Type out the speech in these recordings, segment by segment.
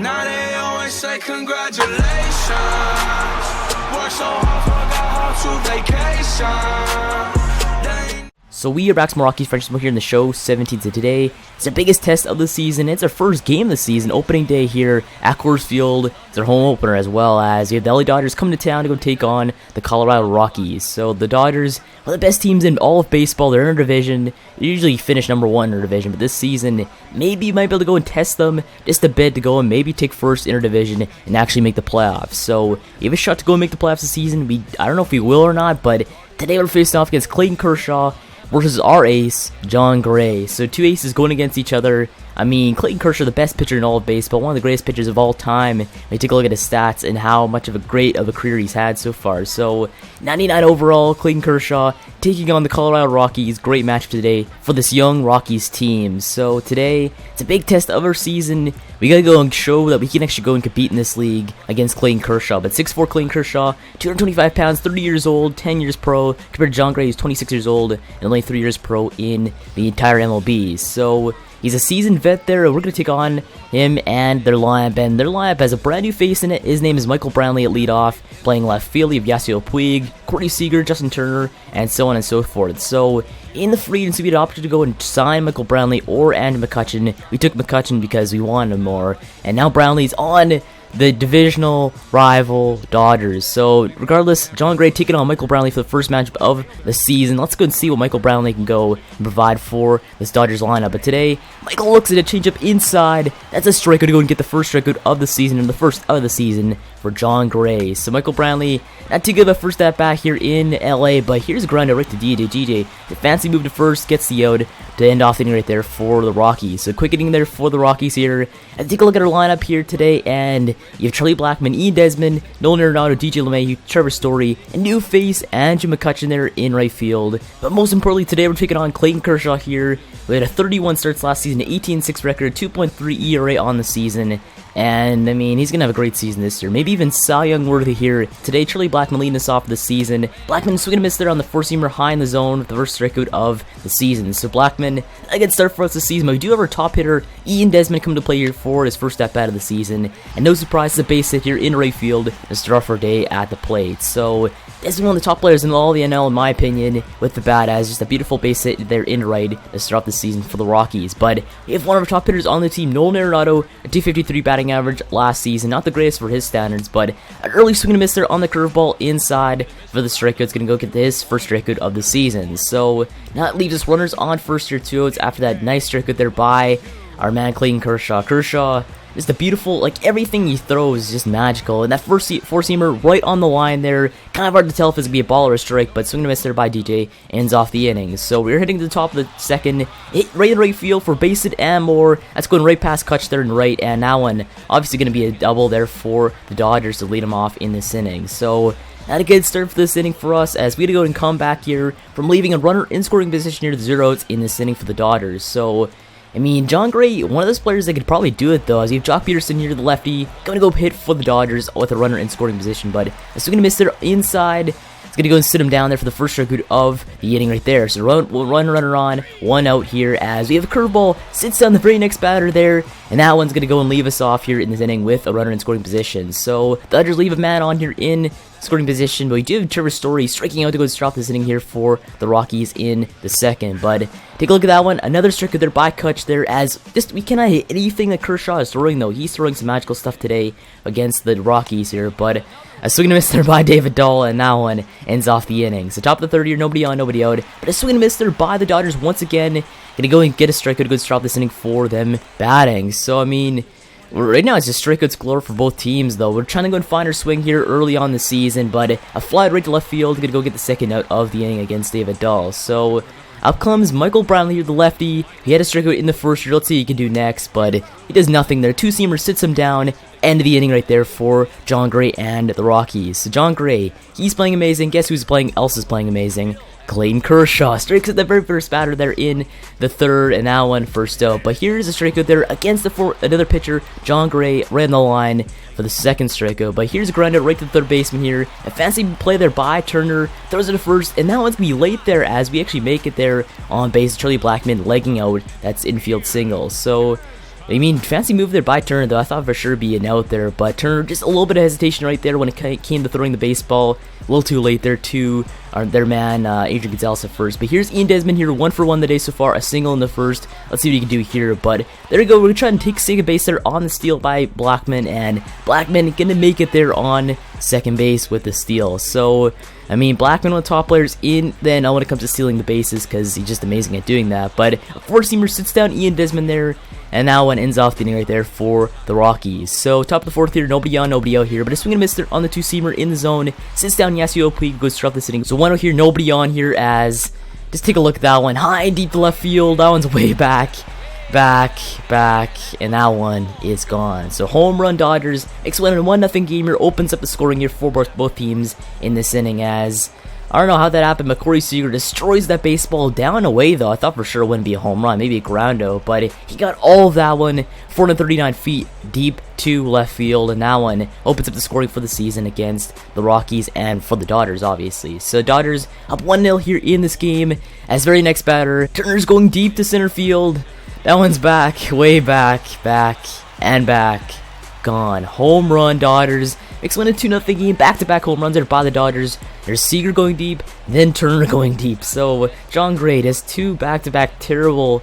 Now they always say congratulations. Work so hard, forgot how to vacation. So we are back to Rockies Friendship here in the show 17 today. It's the biggest test of the season. It's our first game of the season, opening day here at Coors Field. It's our home opener as well as you have the LA Dodgers coming to town to go take on the Colorado Rockies. So the Dodgers are the best teams in all of baseball. They're in their division. They usually finish number one in their division, but this season maybe you might be able to go and test them just a bit to go and maybe take first in their division and actually make the playoffs. So you have a shot to go and make the playoffs this season. I don't know if we will or not, but today we're facing off against Clayton Kershaw versus our ace, Jon Gray. So two aces going against each other. I mean, Clayton Kershaw, the best pitcher in all of baseball, one of the greatest pitchers of all time. We take a look at his stats and how much of a great of a career he's had so far. So 99 overall, Clayton Kershaw taking on the Colorado Rockies. Great matchup today for this young Rockies team. So today, it's a big test of our season. We gotta go and show that we can actually go and compete in this league against Clayton Kershaw. But 6'4" Clayton Kershaw, 225 pounds, 30 years old, 10 years pro, compared to Jon Gray, who's 26 years old and only 3 years pro in the entire MLB. So he's a seasoned vet there, and we're going to take on him and their lineup. And their lineup has a brand new face in it. His name is Michael Brantley at leadoff. Playing left field, you have Yasiel Puig, Courtney Seager, Justin Turner, and so on and so forth. So in the free agency, we had an opportunity to go and sign Michael Brantley or Andrew McCutchen. We took McCutchen because we wanted him more. And now Brantley's on the divisional rival Dodgers. So regardless, Jon Gray taking on Michael Brantley for the first matchup of the season. Let's go and see what Michael Brantley can go and provide for this Dodgers lineup. But today, Michael looks at a changeup inside. That's a strikeout to go and get the first strikeout of the season and the first of the season for Jon Gray. So Michael Brantley, not too good of a first at bat here in LA, but here's a ground out right to DJ. DJ, the fancy move to first, gets the out to end off the inning right there for the Rockies. So quick inning there for the Rockies here. And take a look at our lineup here today, and you have Charlie Blackmon, Ian Desmond, Nolan Arenado, DJ LeMahieu, Trevor Story, and new face Andrew McCutchen there in right field. But most importantly, today we're taking on Clayton Kershaw here. We had a 31 starts last season, 18-6 record, 2.3 ERA on the season. And, I mean, he's going to have a great season this year. Maybe even Cy Young worthy here. Today, Charlie Blackmon leading us off this season. Blackmon swinging a miss there on the four-seamer high in the zone with the first strikeout of the season. So Blackmon, a good start for us this season. But we do have our top hitter, Ian Desmond, coming to play here for his first at-bat of the season. And no surprise, it's a base hit here in right field to start off our day at the plate. So Desmond, one of the top players in all the NL, in my opinion, with the bat, as just a beautiful base hit there in right to start off the season for the Rockies. But we have one of our top hitters on the team, Nolan Arenado, a 253 batting average last season. Not the greatest for his standards, but an early swing and a miss there on the curveball inside for the strikeout. It's going to go get his first strikeout of the season. So that leaves us runners on first here, 2 outs after that nice strikeout there by our man Clayton Kershaw. Kershaw, just a beautiful, like, everything he throws is just magical. And that four-seamer right on the line there, kind of hard to tell if it's going to be a ball or a strike, but swing and a miss there by DJ ends off the inning. So we're hitting to the top of the second, hit right in right field for base hit and more. That's going right past Kutch there and right, and that one obviously going to be a double there for the Dodgers to lead them off in this inning. So not a good start for this inning for us, as we had to go and come back here from leaving a runner in scoring position near the 0 outs in this inning for the Dodgers. So I mean, Jon Gray, one of those players that could probably do it, though, as you have Jock Peterson here, the lefty, going to go hit for the Dodgers with a runner in scoring position, but it's going to miss there inside. It's going to go and sit him down there for the first strikeout of the inning right there. So runner on, 1 out here, as we have a curveball, sits down the very next batter there, and that one's going to go and leave us off here in this inning with a runner in scoring position. So the Dodgers leave a man on here in scoring position, but we do have Trevor Story striking out to go and start off this inning here for the Rockies in the second. But take a look at that one, another strikeout there by Kutch there, as just we cannot hit anything that Kershaw is throwing, though. He's throwing some magical stuff today against the Rockies here, but a swing and a miss there by David Dahl, and that one ends off the inning. So top of the third here, nobody on, nobody out, but a swing and a miss there by the Dodgers once again. Gonna go and get a strikeout to go and start off this inning for them batting. So I mean, right now it's just strikeouts galore for both teams, though. We're trying to go and find our swing here early on the season, but a fly right to left field, gonna go get the second out of the inning against David Dahl. So up comes Michael Brantley here, the lefty. He had a strikeout in the first year. Let's see what he can do next, but he does nothing there. Two-seamer sits him down. End of the inning right there for Jon Gray and the Rockies. So Jon Gray, he's playing amazing. Guess who's playing? Else is playing amazing? Clayton Kershaw strikes at the very first batter there in the third, and that one first out. But here's a strikeout there against another pitcher. Jon Gray ran the line for the second strikeout. But here's a ground out right to the third baseman here. A fancy play there by Turner. Throws it to first, and that one's going to be late there as we actually make it there on base. Charlie Blackmon legging out. That's infield single. So I mean, fancy move there by Turner, though. I thought for sure it'd be an out there, but Turner, just a little bit of hesitation right there when it came to throwing the baseball. A little too late there to their man, Adrian Gonzalez at first. But here's Ian Desmond here, 1 for 1 today so far, a single in the first. Let's see what he can do here, but there we go. We're trying to take second base there on the steal by Blackman, and Blackman gonna make it there on second base with the steal. So, I mean, Blackman, one of the top players in then when it comes to stealing the bases, because he's just amazing at doing that. But a four-seamer sits down Ian Desmond there, and that one ends off the inning right there for the Rockies. So, top of the fourth here, nobody on, nobody out here. But a swing and a miss there on the two-seamer in the zone. Sits down Yasiel Puig, goes throughout the inning. So, 1-0 here, nobody on here as... Just take a look at that one. High and deep to left field. That one's way back. And that one is gone. So, home run Dodgers. Makes one 1-0 game here. Opens up the scoring here for both teams in this inning as... I don't know how that happened, but Corey Seager destroys that baseball down and away, though. I thought for sure it wouldn't be a home run, maybe a groundo, but he got all of that one, 439 feet deep to left field, and that one opens up the scoring for the season against the Rockies and for the Dodgers, obviously. So Dodgers up 1-0 here in this game. As very next batter, Turner's going deep to center field. That one's back, way back, and back. Gone. Home run Dodgers. Makes one a 2-0 game. Back-to-back home runs there by the Dodgers. There's Seager going deep, then Turner going deep. So John Gray has two back-to-back terrible,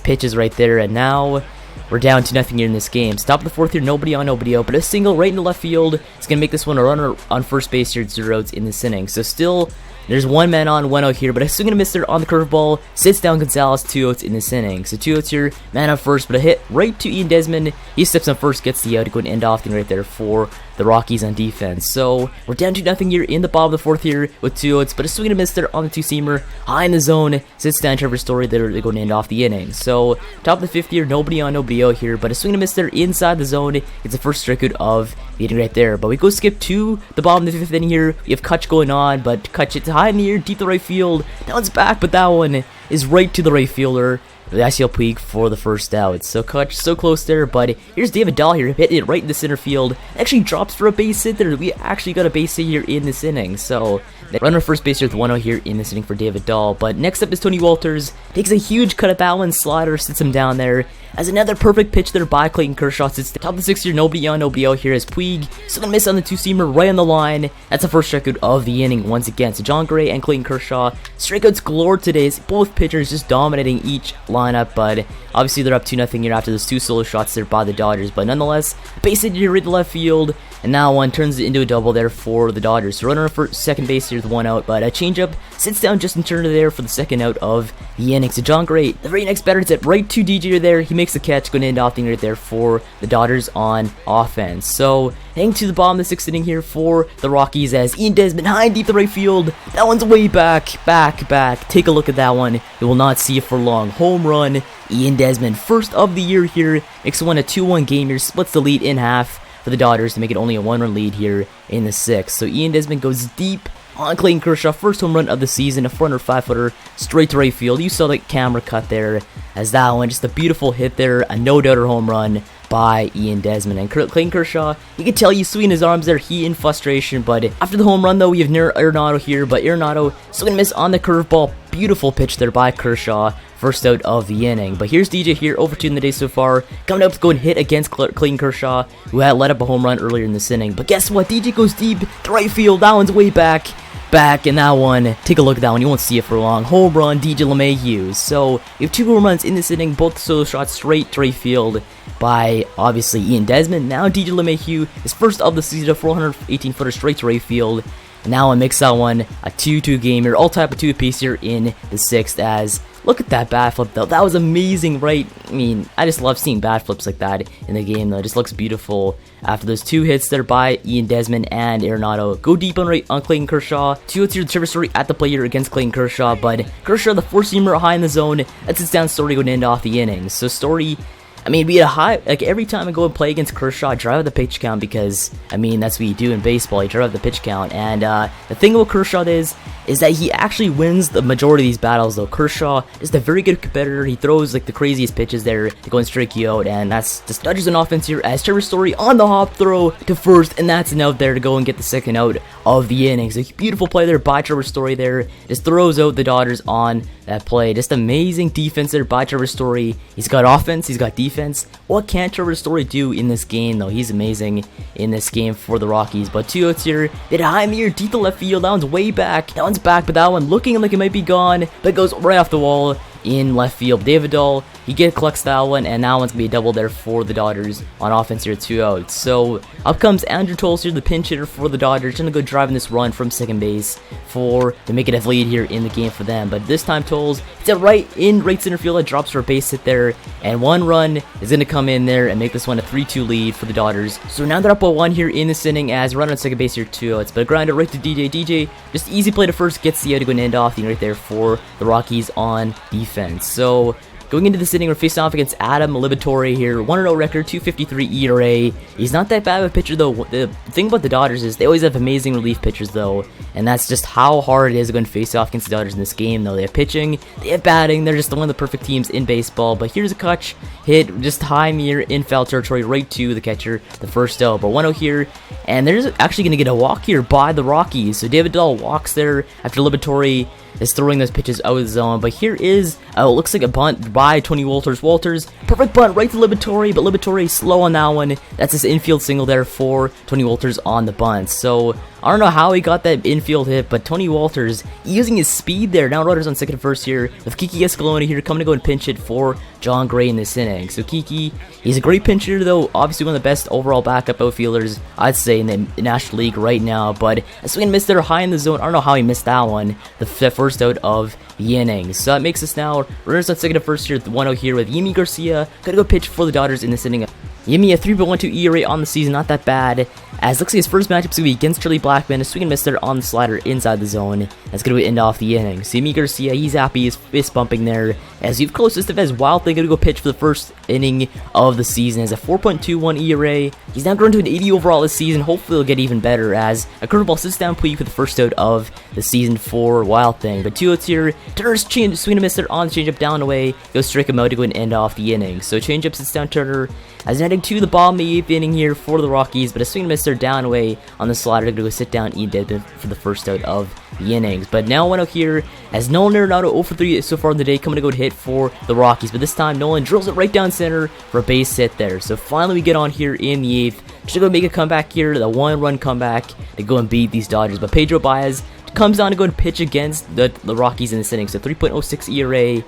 pitches right there. And now we're down 2-0 here in this game. Top of the fourth here, nobody on, nobody out. But a single right into left field. It's going to make this one a runner on first base here at 0 outs in this inning. So still... There's one man on, 1 out here, but a swing and a miss there on the curveball. Sits down Gonzalez, 2 outs in this inning. So 2 outs here, man on first, but a hit right to Ian Desmond. He steps on first, gets the out to go and end off the right there for the Rockies on defense. So we're down 2-0 here in the bottom of the fourth here with 2 outs, but a swing and a miss there on the two-seamer. High in the zone, sits down Trevor Story there to go and end off the inning. So top of the fifth here, nobody on, nobody out here, but a swing and a miss there inside the zone. It's the first strikeout of the inning right there. But we go skip to the bottom of the fifth inning here. We have Kutch going on, but Kutch hits high in the air, deep to right field. That one's back, but that one is right to the right fielder. Yasiel Puig for the first out. So Kutch so close there, but here's David Dahl here, hitting it right in the center field. Actually drops for a base hit there. We actually got a base hit here in this inning. So runner first base here with 1-0 here in this inning for David Dahl. But next up is Tony Walters. Takes a huge cut at that one. Slider sits him down there. As another perfect pitch there by Clayton Kershaw. Sits top of the sixth here, nobody on, nobody out here as Puig. Still gonna miss on the two-seamer right on the line. That's the first strikeout of the inning once again. So John Gray and Clayton Kershaw. Strikeouts galore today. As both pitchers just dominating each lineup, but obviously they're up 2-0 here after those two solo shots there by the Dodgers. But nonetheless, base hit here right to left field. And now one turns it into a double there for the Dodgers. So runner for second base here with 1 out, but a changeup sits down Justin Turner there for the second out of the inning. So John Gray, the very next batter, hits right to DJ there. He makes the catch, going to end off the inning right there for the Dodgers on offense. So heading to the bottom of the sixth inning here for the Rockies as Ian Desmond high and deep to right field. That one's way back. Take a look at that one. You will not see it for long. Home run, Ian Desmond, first of the year here. Makes one a 2-1 game here. Splits the lead in half for the Dodgers to make it only a 1-run lead here in the sixth. So Ian Desmond goes deep on Clayton Kershaw, first home run of the season, a 400 5-footer straight to right field. You saw the camera cut there as that one, just a beautiful hit there, a no-doubter home run by Ian Desmond. And Clayton Kershaw, you can tell he's swinging his arms there, he in frustration, but after the home run though, we have Arenado here, but Arenado swinging miss on the curveball. Beautiful pitch there by Kershaw, first out of the inning. But here's DJ here, over 2 in the day so far, coming up to go and hit against Clayton Kershaw, who had let up a home run earlier in this inning. But guess what, DJ goes deep to right field. That one's way back, and that one, take a look at that one, you won't see it for long. Home run, DJ LeMahieu. So we have 2 home runs in this inning, both solo shots straight to right field by obviously Ian Desmond. Now DJ LeMahieu is first of the season, a 418-footer straight to right field. And now I makes that one a 2-2 game here, all type of 2 apiece here in the sixth. As look at that bat flip though, that was amazing, right? I mean, I just love seeing bat flips like that in the game though. It just looks beautiful after those 2 hits there by Ian Desmond and Arenado. Go deep on Clayton Kershaw. 2 hits here to Trevor Story at the plate here against Clayton Kershaw, but Kershaw the four-seamer high in the zone. That sits down Story going to end off the inning. So Story, I mean, we had a high, like every time I go and play against Kershaw, I drive up the pitch count because, I mean, that's what you do in baseball, you drive up the pitch count. And the thing about Kershaw is that he actually wins the majority of these battles though. Kershaw is a very good competitor. He throws like the craziest pitches there to go and strike you out, and that's the Dodgers on offense here as Trevor Story on the hop throw to first, and that's an out there to go and get the second out of the innings. A beautiful play there by Trevor Story there. Just throws out the Dodgers on that play. Just amazing defense there by Trevor Story. He's got offense, he's got defense. What can Trevor Story do in this game though? He's amazing in this game for the Rockies. But 2 outs here. They had a high mirror deep to left field. That one's way back. That one's back, but that one looking like it might be gone. But it goes right off the wall in left field. David Dahl, he collects that one, and that one's gonna be a double there for the Dodgers on offense here, 2 outs. So up comes Andrew Toles here, the pinch hitter for the Dodgers, trying to go driving this run from second base for to make it a lead here in the game for them. But this time Toles, it's a right center field that drops for a base hit there, and 1 run is gonna come in there and make this one a 3-2 lead for the Dodgers. So now they're up by 1 here in this inning as runner on second base here, 2 outs. But a grinder right to DJ. DJ just easy play to first, gets the out to go and end off the right there for the Rockies on defense. So going into this inning, we're facing off against Adam Liberatore here. 1-0 record, 2.53 ERA. He's not that bad of a pitcher though. The thing about the Dodgers is they always have amazing relief pitchers though, and that's just how hard it is going to face off against the Dodgers in this game though. They have pitching, they have batting. They're just one of the perfect teams in baseball. But here's a catch hit, just high mirror in foul territory right to the catcher, the first out. But 1-0 here, and they're actually going to get a walk here by the Rockies. So David Dahl walks there after Liberatore is throwing those pitches out of the zone. But here is, looks like a bunt by Tony Wolters. Wolters, perfect bunt right to Liberatore, but Liberatore slow on that one. That's his infield single there for Tony Wolters on the bunt. So I don't know how he got that infield hit, but Tony Wolters using his speed there. Now runners on second and first here with Kiki Escalona here coming to go and pinch hit for John Gray in this inning. So Kiki, he's a great pinch hitter though, obviously one of the best overall backup outfielders I'd say in the National League right now. But a swing and miss there high in the zone. I don't know how he missed that one. The first out of the inning. So that makes us now runners on second and first here, 1-0 here with Yimi Garcia. Gotta go pitch for the Dodgers in this inning. Yimi a 3.12 ERA on the season, not that bad. As looks like his first matchup's gonna be against Charlie Blackmon. A swing and miss there on the slider inside the zone. That's gonna end off the inning. So Yimi Garcia, he's happy, he's fist bumping there. As we've closest as Wild Thing gonna go pitch for the first inning of the season. Has a 4.21 ERA. He's now grown to an 80 overall this season. Hopefully he'll get even better as a curveball sits down Puig for the first out of the season for Wild Thing. But 2 outs here. Turner's swing and miss there on the changeup down and away. Goes strike him out to go and end off the inning. So changeup sits down Turner. As heading to the bottom of the 8th inning here for the Rockies, but a swing and miss there down away on the slider. Going to go sit down, eat dead for the first out of the innings. But now 1-0 here as Nolan Arenado 0 for 3 so far in the day, coming to go to hit for the Rockies. But this time Nolan drills it right down center for a base hit there. So finally we get on here in the 8th. Should go make a comeback here, the 1-run comeback to go and beat these Dodgers. But Pedro Baez comes on to go and pitch against the Rockies in this inning. So 3.06 ERA.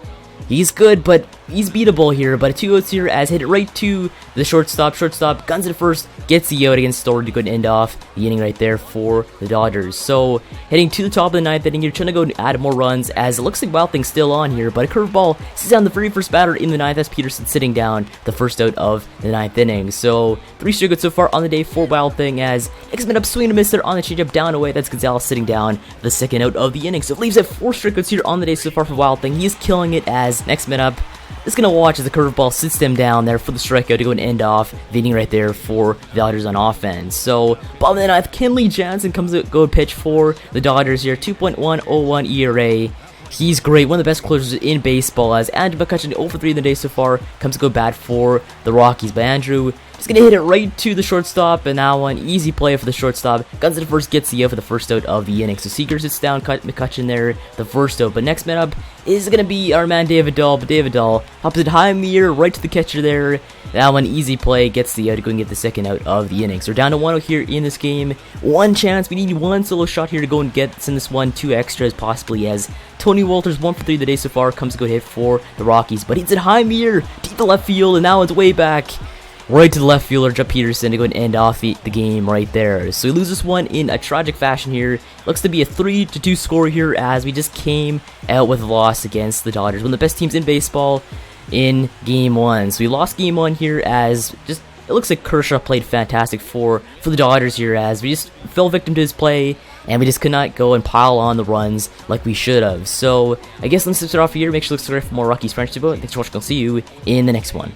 He's good, but he's beatable here. But 2 outs here as hit it right to the shortstop. Shortstop guns it first, gets the out against Story to go and end off the inning right there for the Dodgers. So heading to the top of the 9th inning, you're trying to go and add more runs as it looks like Wild Thing's still on here. But a curveball sits down the very first batter in the 9th as Peterson sitting down the first out of the 9th inning. So 3 strikeouts so far on the day for Wild Thing as next man up swing and miss there on the changeup down away. That's Gonzalez sitting down the second out of the inning. So it leaves at 4 strikeouts here on the day so far for Wild Thing. He is killing it as next man up is going to watch as the curveball sits them down there for the strikeout to go and end off the inning right there for the Dodgers on offense. So, bottom of the 9th, Kenley Jansen comes to go and pitch for the Dodgers here. 2.101 ERA. He's great, one of the best closers in baseball as Andrew McCutcheon 0 for 3 in the day so far comes to go bat for the Rockies. But Andrew is going to hit it right to the shortstop, and now one easy play for the shortstop. Guns at first, gets the out for the first out of the inning. So Seager sits down, McCutcheon there, the first out. But next man up is going to be our man David Dahl, but David Dahl hops it high mirror right to the catcher there. That one easy play, gets the out to go and get the second out of the inning. So we're down to 1-0 here in this game. One chance, we need one solo shot here to go and send this one 2 extras possibly as Tony Wolters 1 for 3 the day so far comes to go hit for the Rockies. But he's at high mirror, deep to left field, and now it's way back. Right to the left fielder, Jeff Peterson, to go and end off the game right there. So he loses this one in a tragic fashion here. Looks to be a 3-2 score here as we just came out with a loss against the Dodgers. One of the best teams in baseball in Game 1. So we lost Game 1 here as just it looks like Kershaw played fantastic for the Dodgers here as we just fell victim to his play and we just could not go and pile on the runs like we should have. So I guess let's start off here. Make sure to subscribe for more Rockies French Debut. Thanks for watching. I'll see you in the next one.